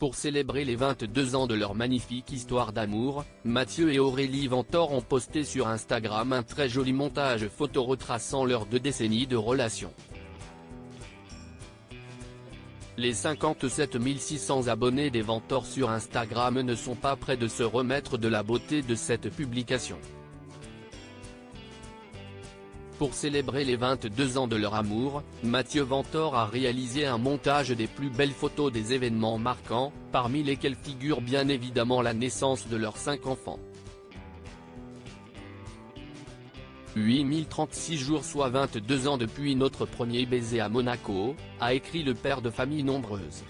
Pour célébrer les 22 ans de leur magnifique histoire d'amour, Mathieu et Aurélie Vantore ont posté sur Instagram un très joli montage photo retraçant leurs 2 décennies de relation. Les 57 600 abonnés des Vantore sur Instagram ne sont pas près de se remettre de la beauté de cette publication. Pour célébrer les 22 ans de leur amour, Mathieu Vantore a réalisé un montage des plus belles photos des événements marquants, parmi lesquels figure bien évidemment la naissance de leurs 5 enfants. 8036 jours soit 22 ans depuis notre premier baiser à Monaco, a écrit le père de famille nombreuse.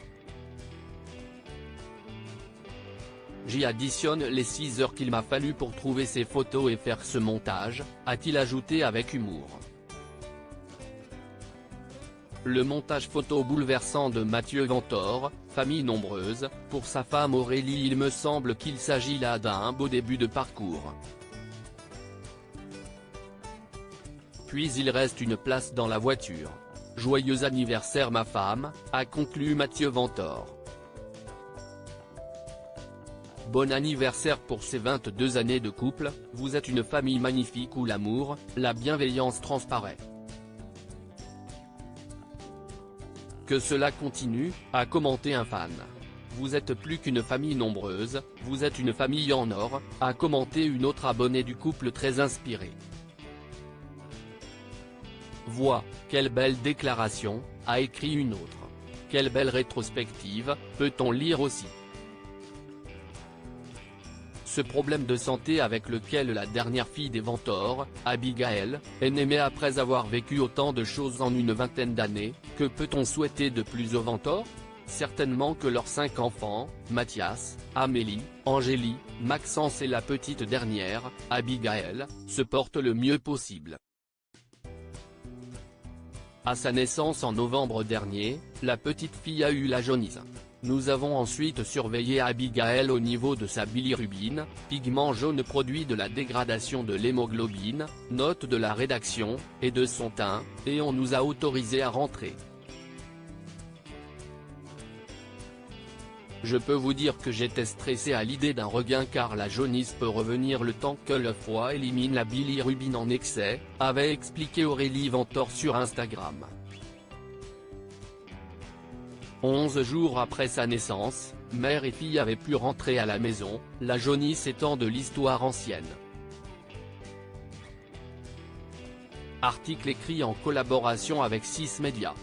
J'y additionne les 6 heures qu'il m'a fallu pour trouver ces photos et faire ce montage, a-t-il ajouté avec humour. Le montage photo bouleversant de Mathieu Vantore, famille nombreuse, pour sa femme Aurélie. Il me semble qu'il s'agit là d'un beau début de parcours. Puis il reste une place dans la voiture. Joyeux anniversaire ma femme, a conclu Mathieu Vantore. Bon anniversaire pour ces 22 années de couple, vous êtes une famille magnifique où l'amour, la bienveillance transparaît. Que cela continue, a commenté un fan. Vous êtes plus qu'une famille nombreuse, vous êtes une famille en or, a commenté une autre abonnée du couple très inspirée. Vois, quelle belle déclaration, a écrit une autre. Quelle belle rétrospective, peut-on lire aussi. Ce problème de santé avec lequel la dernière fille des Vantore, Abigaël, est née après avoir vécu autant de choses en une vingtaine d'années, que peut-on souhaiter de plus aux Vantore? Certainement que leurs 5 enfants, Mathias, Amélie, Angélie, Maxence et la petite dernière, Abigaël, se portent le mieux possible. À sa naissance en novembre dernier, la petite fille a eu la jaunisse. Nous avons ensuite surveillé Abigaël au niveau de sa bilirubine, pigment jaune produit de la dégradation de l'hémoglobine, note de la rédaction, et de son teint, et on nous a autorisé à rentrer. Je peux vous dire que j'étais stressé à l'idée d'un regain car la jaunisse peut revenir le temps que le foie élimine la bilirubine en excès, avait expliqué Aurélie Vantore sur Instagram. 11 jours après sa naissance, mère et fille avaient pu rentrer à la maison, la jaunisse étant de l'histoire ancienne. Article écrit en collaboration avec 6 Médias.